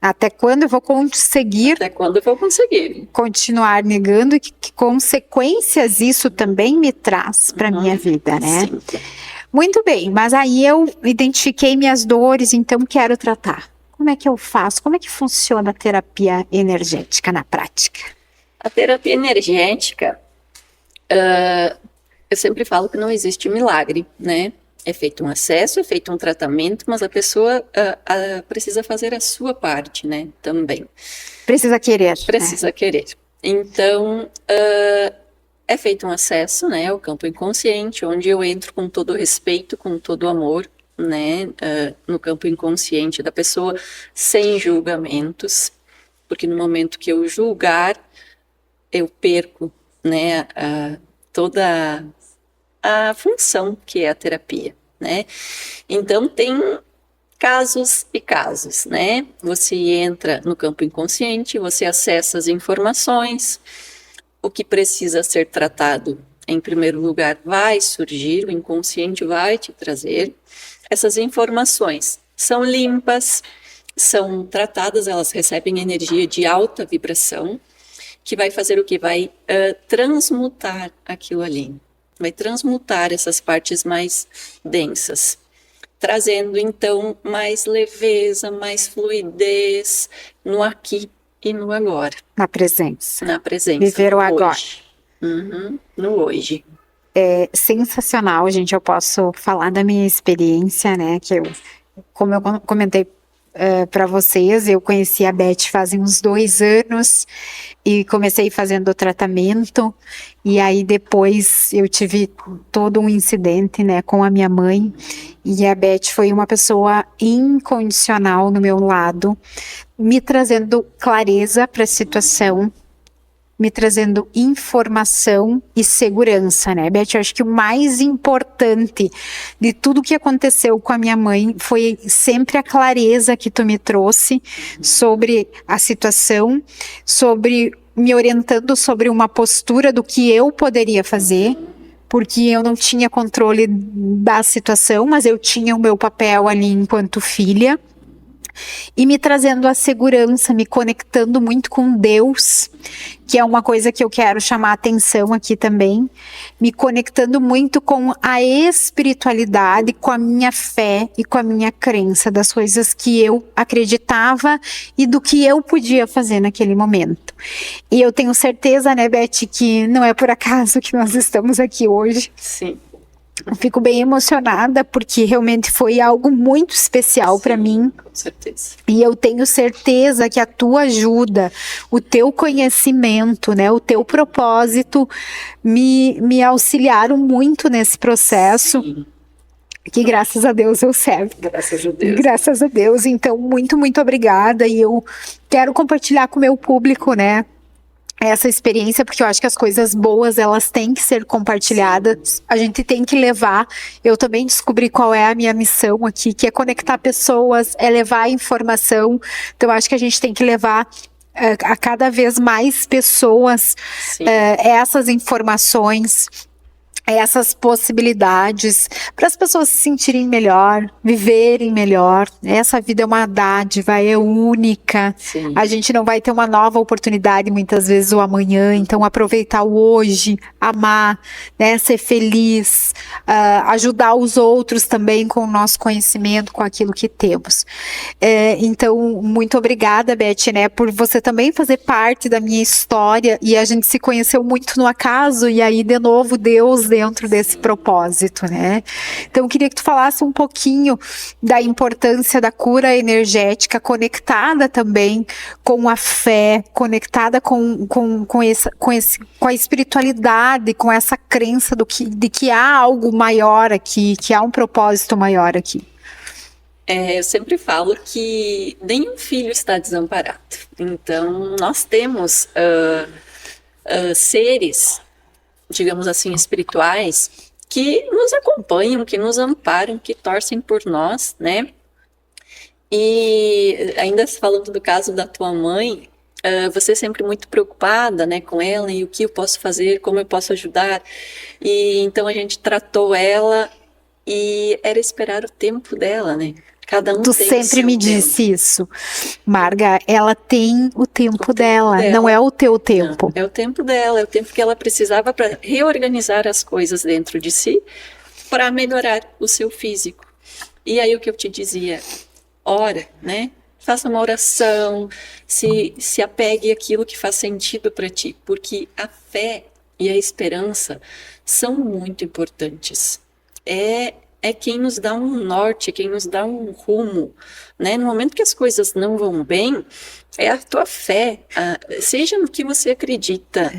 Até quando eu vou conseguir? Até quando eu vou conseguir? Continuar negando e que consequências isso também me traz para minha vida, né? Sim. Muito bem, mas aí eu identifiquei minhas dores, então quero tratar. Como é que eu faço? Como é que funciona a terapia energética na prática? A terapia energética, eu sempre falo que não existe milagre, né? É feito um acesso, é feito um tratamento, mas a pessoa precisa fazer a sua parte, né? Também. Precisa querer. Precisa querer. Então, é feito um acesso, né? Ao campo inconsciente, onde eu entro com todo o respeito, com todo o amor, né? No campo inconsciente da pessoa, sem julgamentos, porque no momento que eu julgar, eu perco, né, toda a função que é a terapia, né? Então tem casos e casos, né? Você entra no campo inconsciente, você acessa as informações, o que precisa ser tratado, em primeiro lugar, vai surgir, o inconsciente vai te trazer. Essas informações são limpas, são tratadas, elas recebem energia de alta vibração, que vai fazer o que? Vai transmutar aquilo ali. Vai transmutar essas partes mais densas. Trazendo, então, mais leveza, mais fluidez no aqui e no agora. Na presença. Na presença. Viver o agora. No hoje. É sensacional, gente. Eu posso falar da minha experiência, né? Que como eu comentei para vocês, eu conheci a Beth fazem uns 2 anos e comecei fazendo o tratamento, e aí depois eu tive todo um incidente, né, com a minha mãe, e a Beth foi uma pessoa incondicional no meu lado, me trazendo clareza para a situação, me trazendo informação e segurança, né, Beth? Eu acho que o mais importante de tudo que aconteceu com a minha mãe foi sempre a clareza que tu me trouxe sobre a situação, sobre me orientando sobre uma postura do que eu poderia fazer, porque eu não tinha controle da situação, mas eu tinha o meu papel ali enquanto filha, e me trazendo a segurança, me conectando muito com Deus, que é uma coisa que eu quero chamar a atenção aqui também, me conectando muito com a espiritualidade, com a minha fé e com a minha crença das coisas que eu acreditava e do que eu podia fazer naquele momento. E eu tenho certeza, né, Beth, que não é por acaso que nós estamos aqui hoje. Sim. Eu fico bem emocionada porque realmente foi algo muito especial para mim. Com certeza. E eu tenho certeza que a tua ajuda, o teu conhecimento, né, o teu propósito me auxiliaram muito nesse processo. Sim. Que graças a Deus eu servo. Graças a Deus. Graças a Deus. Então, muito, muito obrigada. E eu quero compartilhar com o meu público, né, essa experiência, porque eu acho que as coisas boas, elas têm que ser compartilhadas, a gente tem que levar. Eu também descobri qual é a minha missão aqui, que é conectar pessoas, é levar informação. Então eu acho que a gente tem que levar a cada vez mais pessoas essas informações, essas possibilidades para as pessoas se sentirem melhor, viverem melhor. Essa vida é uma dádiva, é única. Sim. A gente não vai ter uma nova oportunidade muitas vezes o amanhã, então aproveitar o hoje, amar, né, ser feliz, ajudar os outros também com o nosso conhecimento, com aquilo que temos. Então, muito obrigada, Beth, né, por você também fazer parte da minha história, e a gente se conheceu muito no acaso, e aí de novo Deus dentro desse propósito, né? Então, eu queria que tu falasse um pouquinho da importância da cura energética, conectada também com a fé, conectada com a espiritualidade, com essa crença de que há algo maior aqui, que há um propósito maior aqui. Eu sempre falo que nenhum filho está desamparado. Então, nós temos seres, digamos assim, espirituais, que nos acompanham, que nos amparam, que torcem por nós, né? E ainda falando do caso da tua mãe, você é sempre muito preocupada, né, com ela, e o que eu posso fazer, como eu posso ajudar. E então a gente tratou ela e era esperar o tempo dela, né? Cada um Tu tem sempre me disse isso, Marga, ela tem o tempo dela, não é o teu tempo. Não, é o tempo dela, é o tempo que ela precisava para reorganizar as coisas dentro de si, para melhorar o seu físico. E aí o que eu te dizia, ora, né? Faça uma oração, se apegue àquilo que faz sentido para ti, porque a fé e a esperança são muito importantes. É quem nos dá um norte, quem nos dá um rumo, né? No momento que as coisas não vão bem, é a tua fé, seja no que você acredita,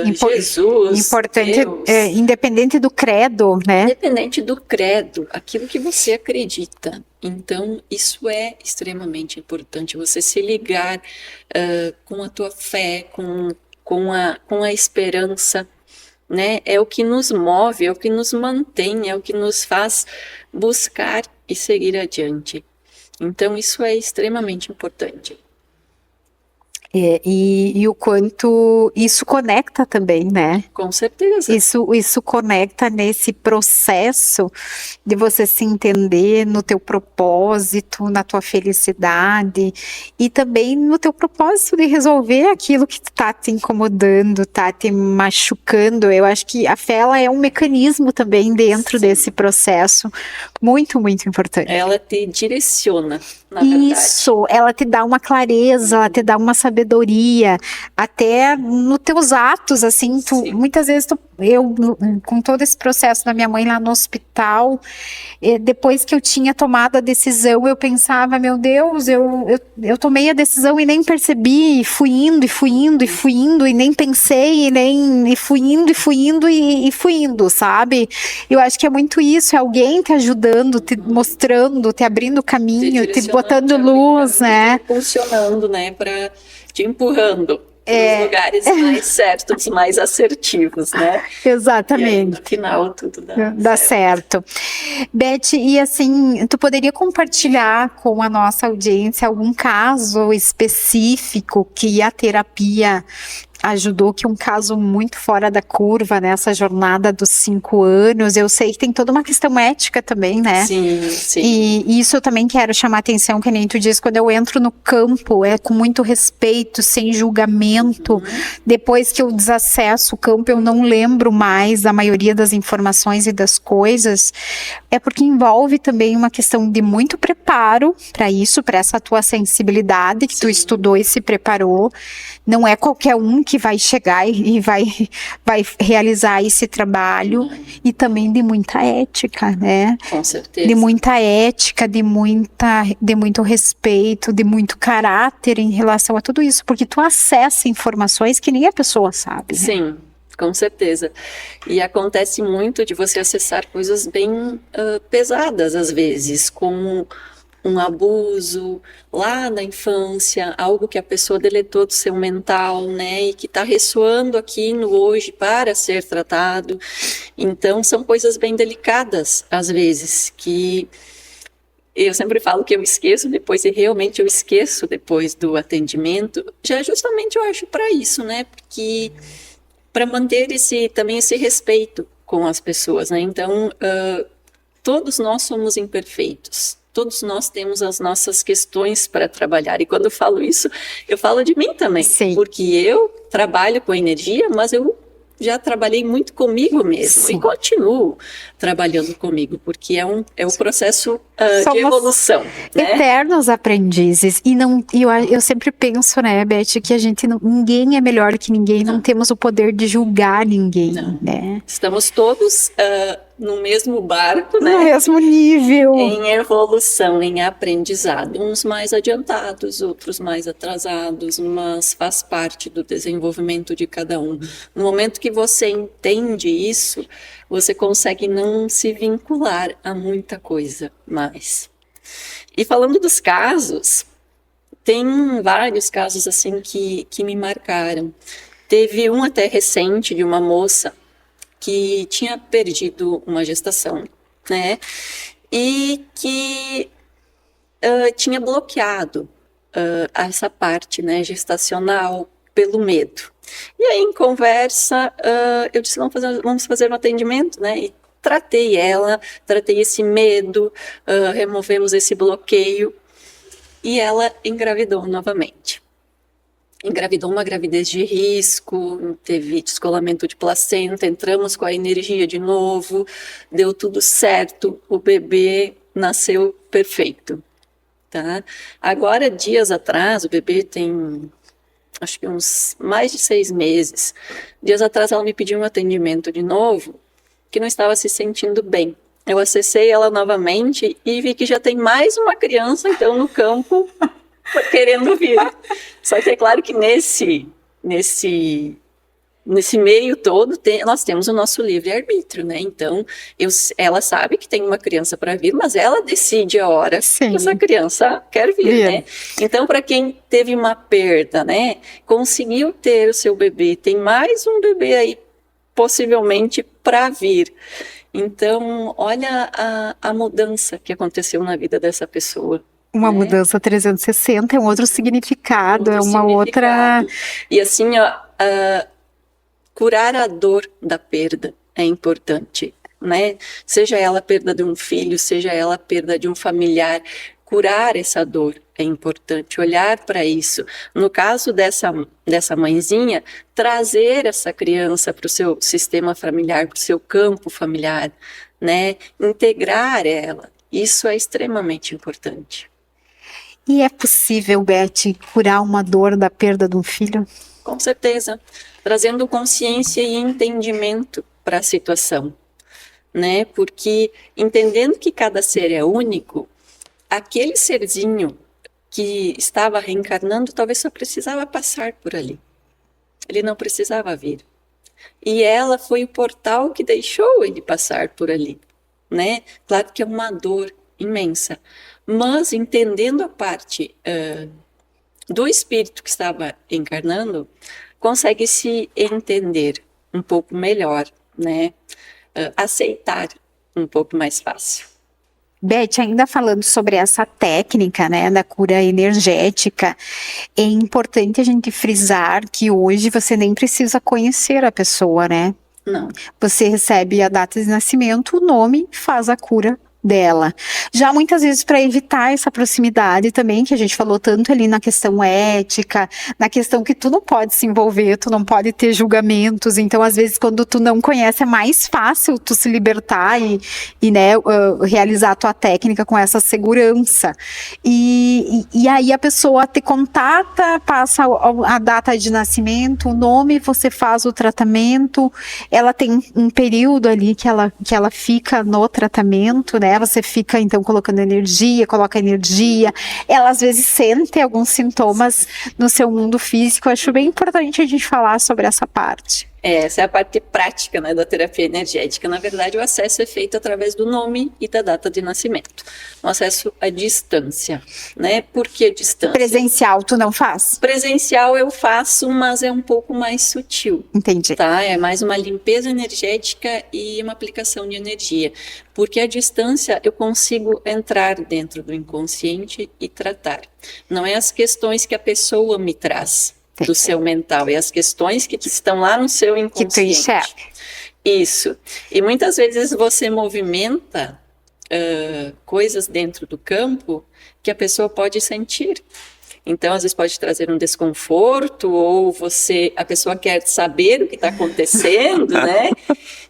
Jesus, importante, Deus, independente do credo, né? Independente do credo, aquilo que você acredita. Então, isso é extremamente importante, você se ligar com a tua fé, com a esperança, né? É o que nos move, é o que nos mantém, é o que nos faz buscar e seguir adiante. Então, isso é extremamente importante. E o quanto isso conecta também, né? Com certeza. Isso conecta nesse processo de você se entender no teu propósito, na tua felicidade e também no teu propósito de resolver aquilo que está te incomodando, está te machucando. Eu acho que a fé ela é um mecanismo também dentro desse processo muito, muito importante. Ela te direciona, na verdade. Isso, ela te dá uma clareza, ela te dá uma sabedoria, até nos teus atos, assim, muitas vezes eu, com todo esse processo da minha mãe lá no hospital, depois que eu tinha tomado a decisão, eu pensava, meu Deus, eu tomei a decisão e nem percebi, e fui indo, e fui indo, e fui indo, e nem pensei, e fui indo, e fui indo, e fui indo, sabe? Eu acho que é muito isso, é alguém te ajudando, te mostrando, te abrindo caminho, te botando luz, né? Te impulsionando, né, te empurrando. Os lugares mais certos, mais assertivos, né? Exatamente. E aí, no final tudo dá certo. Beth, e assim, tu poderia compartilhar com a nossa audiência algum caso específico que a terapia ajudou, que um caso muito fora da curva nessa jornada dos 5 anos, eu sei que tem toda uma questão ética também, né? Sim, sim. E isso eu também quero chamar a atenção, que nem tu diz, quando eu entro no campo, é com muito respeito, sem julgamento, depois que eu desacesso o campo, eu não lembro mais da maioria das informações e das coisas, é porque envolve também uma questão de muito preparo para isso, para essa tua sensibilidade que tu estudou e se preparou. Não é qualquer um que vai chegar e vai realizar esse trabalho, e também de muita ética, né? Com certeza. De muita ética, de muito respeito, de muito caráter em relação a tudo isso, porque tu acessa informações que nem a pessoa sabe. Né? Sim, com certeza. E acontece muito de você acessar coisas bem pesadas às vezes, como um abuso lá na infância, algo que a pessoa deletou do seu mental, né, e que está ressoando aqui no hoje para ser tratado. Então, são coisas bem delicadas, às vezes, que eu sempre falo que eu esqueço depois, e realmente eu esqueço depois do atendimento, já justamente eu acho para isso, né, porque para manter também esse respeito com as pessoas, né? Então, todos nós somos imperfeitos. Todos nós temos as nossas questões para trabalhar. E quando eu falo isso, eu falo de mim também. Sim. Porque eu trabalho com energia, mas eu já trabalhei muito comigo mesmo. Sim. E continuo trabalhando comigo, porque é um processo de Somos evolução. Né? Eternos aprendizes. E eu sempre penso, né, Beth, que ninguém é melhor que ninguém, não temos o poder de julgar ninguém. Não. Né? Estamos todos no mesmo barco, né? No mesmo nível. Em evolução, em aprendizado. Uns mais adiantados, outros mais atrasados, mas faz parte do desenvolvimento de cada um. No momento que você entende isso, você consegue não se vincular a muita coisa mais. E falando dos casos, tem vários casos assim que me marcaram. Teve um até recente de uma moça que tinha perdido uma gestação, né? E que tinha bloqueado essa parte, né, gestacional pelo medo. E aí, em conversa, eu disse, vamos fazer um atendimento, né? E tratei esse medo, removemos esse bloqueio, e ela engravidou novamente. Engravidou uma gravidez de risco, teve descolamento de placenta, entramos com a energia de novo, deu tudo certo, o bebê nasceu perfeito. Tá? Agora, dias atrás, o bebê tem, acho que uns mais de 6 meses, dias atrás ela me pediu um atendimento de novo, que não estava se sentindo bem. Eu acessei ela novamente e vi que já tem mais uma criança, então, no campo, querendo vir. Só que é claro que nesse meio todo, nós temos o nosso livre-arbítrio, né? Então, ela sabe que tem uma criança para vir, mas ela decide a hora que essa criança quer vir, né? Então, para quem teve uma perda, né? Conseguiu ter o seu bebê, tem mais um bebê aí, possivelmente, para vir. Então, olha a mudança que aconteceu na vida dessa pessoa. Uma mudança 360, é um outro significado, outra... E assim, curar a dor da perda é importante, né? Seja ela a perda de um filho, seja ela a perda de um familiar, curar essa dor é importante, olhar para isso. No caso dessa mãezinha, trazer essa criança para o seu sistema familiar, para o seu campo familiar, né? Integrar ela, isso é extremamente importante. E é possível, Beth, curar uma dor da perda de um filho? Com certeza, trazendo consciência e entendimento para a situação, né? Porque entendendo que cada ser é único, aquele serzinho que estava reencarnando talvez só precisava passar por ali. Ele não precisava vir. E ela foi o portal que deixou ele passar por ali, né? Claro que é uma dor imensa, mas entendendo a parte do espírito que estava encarnando, consegue se entender um pouco melhor, né? Aceitar um pouco mais fácil. Beth, ainda falando sobre essa técnica, né, da cura energética, é importante a gente frisar que hoje você nem precisa conhecer a pessoa, né? Não. Você recebe a data de nascimento, o nome, faz a cura dela. Já muitas vezes para evitar essa proximidade também, que a gente falou tanto ali na questão ética, na questão que tu não pode se envolver, tu não pode ter julgamentos, então às vezes quando tu não conhece é mais fácil tu se libertar e né, realizar a tua técnica com essa segurança. E aí a pessoa te contata, passa a data de nascimento, o nome, você faz o tratamento, ela tem um período ali que ela fica no tratamento, né? Você fica então colocando energia, coloca energia, ela às vezes sente alguns sintomas no seu mundo físico. Eu acho bem importante a gente falar sobre essa parte. Essa é a parte prática, né, da terapia energética. Na verdade, o acesso é feito através do nome e da data de nascimento. O acesso à distância, né? Por que distância? Presencial, tu não faz? Presencial eu faço, mas é um pouco mais sutil. Entendi. Tá? É mais uma limpeza energética e uma aplicação de energia. Porque à distância eu consigo entrar dentro do inconsciente e tratar. Não é as questões que a pessoa me traz do seu mental, é as questões que estão lá no seu inconsciente. Que tu enxerga. Isso. E muitas vezes você movimenta coisas dentro do campo que a pessoa pode sentir. Então, às vezes pode trazer um desconforto, ou a pessoa quer saber o que está acontecendo, né?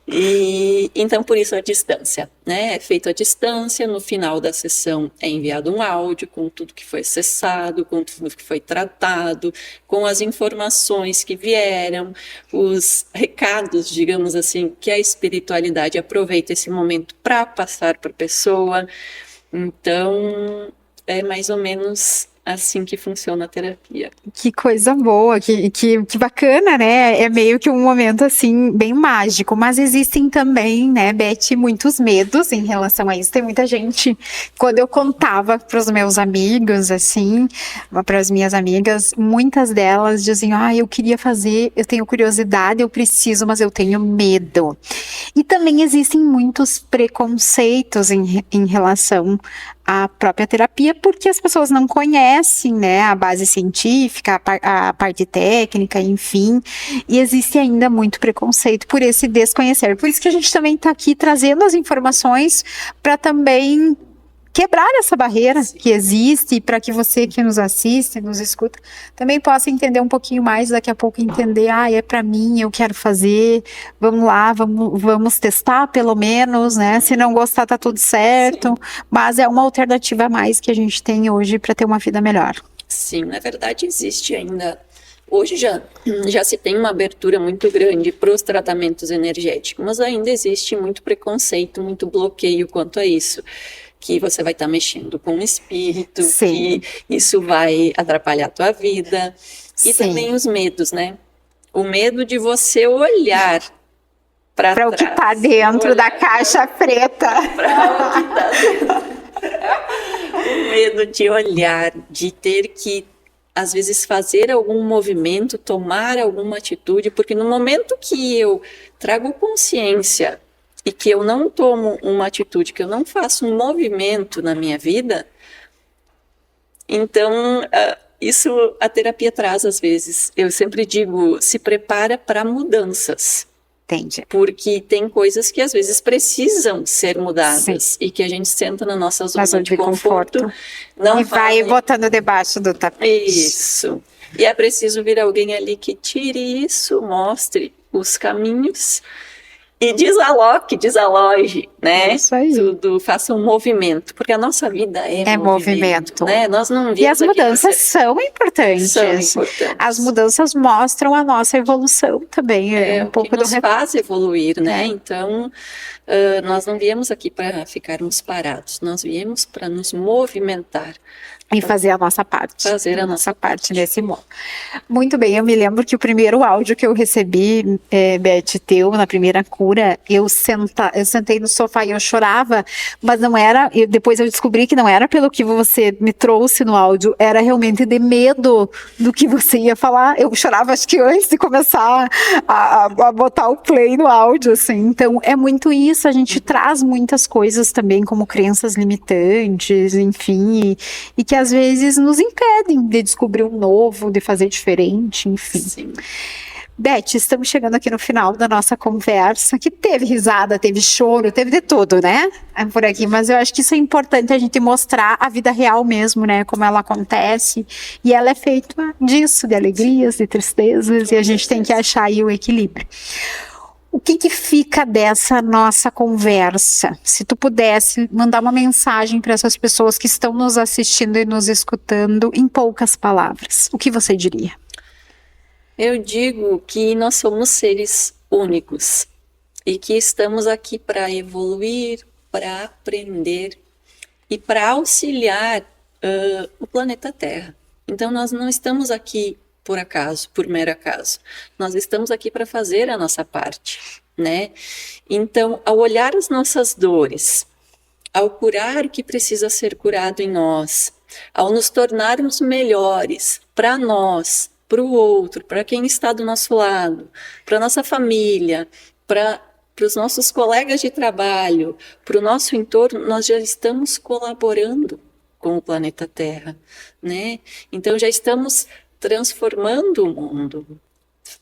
E então, por isso a distância, né? É feito à distância, no final da sessão é enviado um áudio com tudo que foi acessado, com tudo que foi tratado, com as informações que vieram, os recados, digamos assim, que a espiritualidade aproveita esse momento para passar para a pessoa. Então, é mais ou menos assim que funciona a terapia. Que coisa boa, que bacana, né? É meio que um momento assim bem mágico, mas existem também, né, Beth, muitos medos em relação a isso. Tem muita gente, quando eu contava para os meus amigos, assim, para as minhas amigas, muitas delas diziam: eu queria fazer, eu tenho curiosidade, eu preciso, mas eu tenho medo. E também existem muitos preconceitos em relação à própria terapia, porque as pessoas não conhecem, né, a base científica, a parte técnica, enfim, e existe ainda muito preconceito por esse desconhecer. Por isso que a gente também está aqui trazendo as informações para também quebrar essa barreira que existe, para que você que nos assiste, nos escuta, também possa entender um pouquinho mais, daqui a pouco entender, é para mim, eu quero fazer, vamos lá, vamos testar pelo menos, né? Se não gostar, tá tudo certo, mas é uma alternativa a mais que a gente tem hoje para ter uma vida melhor. Sim, na verdade existe ainda. Hoje já se tem uma abertura muito grande para os tratamentos energéticos, mas ainda existe muito preconceito, muito bloqueio quanto a isso. Que você vai estar mexendo com o espírito, que isso vai atrapalhar a tua vida. E também os medos, né? O medo de você olhar para o que está dentro da caixa preta. Para o que está dentro. O medo de olhar, de ter que, às vezes, fazer algum movimento, tomar alguma atitude, porque no momento que eu trago consciência e que eu não tomo uma atitude, que eu não faço um movimento na minha vida, então isso a terapia traz às vezes. Eu sempre digo, se prepara para mudanças. Entendi. Porque tem coisas que às vezes precisam ser mudadas e que a gente senta na nossa zona de conforto. Não e vai botando debaixo do tapete. Isso. E é preciso vir alguém ali que tire isso, mostre os caminhos e desaloje, né? Isso aí. Tudo, faça um movimento, porque a nossa vida é movimento, né? Nós não e as mudanças são importantes. São importantes. As mudanças mostram a nossa evolução também. É um pouco que nos faz evoluir, né? Então, nós não viemos aqui para ficarmos parados, nós viemos para nos movimentar. E fazer a nossa parte. Fazer a nossa parte nesse modo. Muito bem, eu me lembro que o primeiro áudio que eu recebi, Beth, teu, na primeira cura, eu sentei no sofá e eu chorava, mas não era, depois eu descobri que não era pelo que você me trouxe no áudio, era realmente de medo do que você ia falar. Eu chorava, acho que antes de começar a botar o play no áudio, assim. Então, é muito isso, a gente traz muitas coisas também, como crenças limitantes, enfim, e que às vezes nos impedem de descobrir um novo, de fazer diferente, enfim. Sim. Beth, estamos chegando aqui no final da nossa conversa, que teve risada, teve choro, teve de tudo, né? Por aqui, mas eu acho que isso é importante a gente mostrar a vida real mesmo, né? Como ela acontece, e ela é feita disso, de alegrias, de tristezas, e a gente tem que achar aí o equilíbrio. O que fica dessa nossa conversa? Se tu pudesse mandar uma mensagem para essas pessoas que estão nos assistindo e nos escutando em poucas palavras, o que você diria? Eu digo que nós somos seres únicos e que estamos aqui para evoluir, para aprender e para auxiliar o planeta Terra. Então nós não estamos aqui por acaso, por mero acaso. Nós estamos aqui para fazer a nossa parte, né? Então, ao olhar as nossas dores, ao curar o que precisa ser curado em nós, ao nos tornarmos melhores para nós, para o outro, para quem está do nosso lado, para nossa família, para os nossos colegas de trabalho, para o nosso entorno, nós já estamos colaborando com o planeta Terra, né? Então, já estamos transformando o mundo,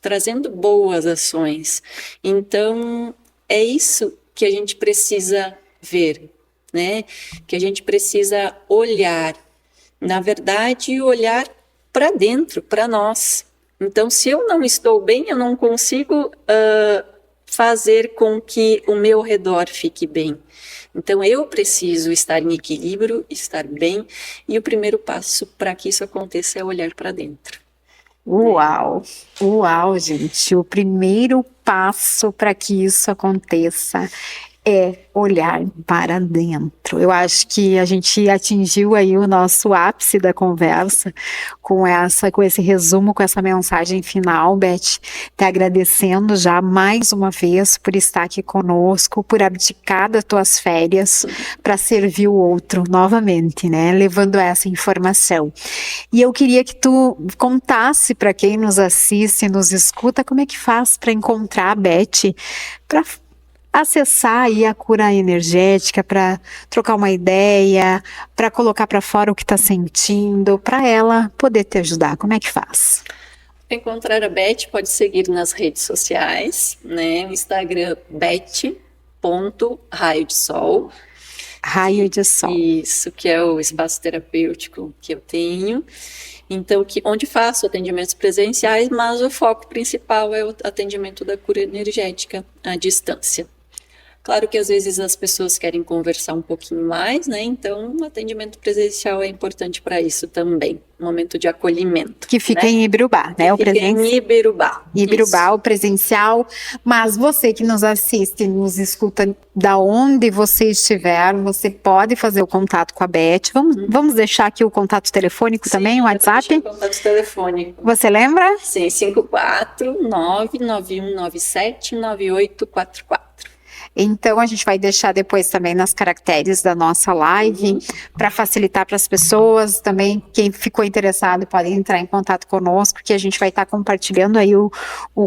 trazendo boas ações. Então, é isso que a gente precisa ver, né? Que a gente precisa olhar. Na verdade, olhar para dentro, para nós. Então, se eu não estou bem, eu não consigo fazer com que o meu redor fique bem. Então, eu preciso estar em equilíbrio, estar bem, e o primeiro passo para que isso aconteça é olhar para dentro. Uau! Uau, gente! O primeiro passo para que isso aconteça é olhar para dentro. Eu acho que a gente atingiu aí o nosso ápice da conversa com esse resumo, com essa mensagem final, Beth. Te agradecendo já mais uma vez por estar aqui conosco, por abdicar das tuas férias para servir o outro novamente, né? Levando essa informação. E eu queria que tu contasse para quem nos assiste, nos escuta, como é que faz para encontrar a Beth, para acessar aí a cura energética, para trocar uma ideia, para colocar para fora o que está sentindo, para ela poder te ajudar. Como é que faz? Para encontrar a Beth, pode seguir nas redes sociais, né? No Instagram, beth.raio de sol. Raio de sol. Isso, que é o espaço terapêutico que eu tenho. Então, onde faço atendimentos presenciais, mas o foco principal é o atendimento da cura energética à distância. Claro que às vezes as pessoas querem conversar um pouquinho mais, né? Então, o atendimento presencial é importante para isso também, um momento de acolhimento. Que fica, né, em Ibirubá, né? Fica em Ibirubá. Ibirubá, o presencial. Mas você que nos assiste, nos escuta da onde você estiver, você pode fazer o contato com a Beth. Vamos deixar aqui o contato telefônico também, o WhatsApp? O contato telefônico. Você lembra? Sim, 54991979844. Então, a gente vai deixar depois também nas caracteres da nossa live, para facilitar para as pessoas. Também, quem ficou interessado pode entrar em contato conosco, que a gente vai estar compartilhando aí o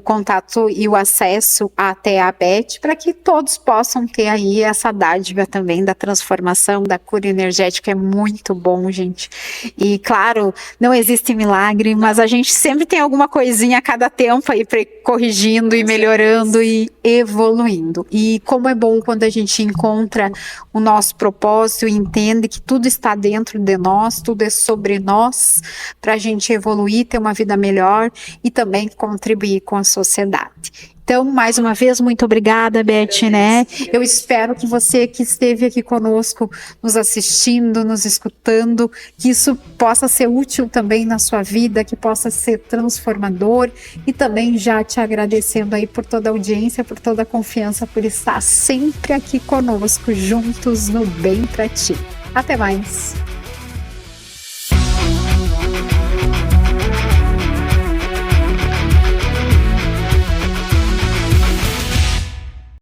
contato e o acesso até a Beth, para que todos possam ter aí essa dádiva também da transformação, da cura energética. É muito bom, gente. E, claro, não existe milagre, mas a gente sempre tem alguma coisinha a cada tempo aí para ir corrigindo e melhorando e evoluindo. E como é bom quando a gente encontra o nosso propósito e entende que tudo está dentro de nós, tudo é sobre nós, para a gente evoluir, ter uma vida melhor e também contribuir com a sociedade. Então, mais uma vez, muito obrigada, Beth, né? Eu espero que você que esteve aqui conosco, nos assistindo, nos escutando, que isso possa ser útil também na sua vida, que possa ser transformador, e também já te agradecendo aí por toda a audiência, por toda a confiança, por estar sempre aqui conosco, juntos no Bem Pra Ti. Até mais!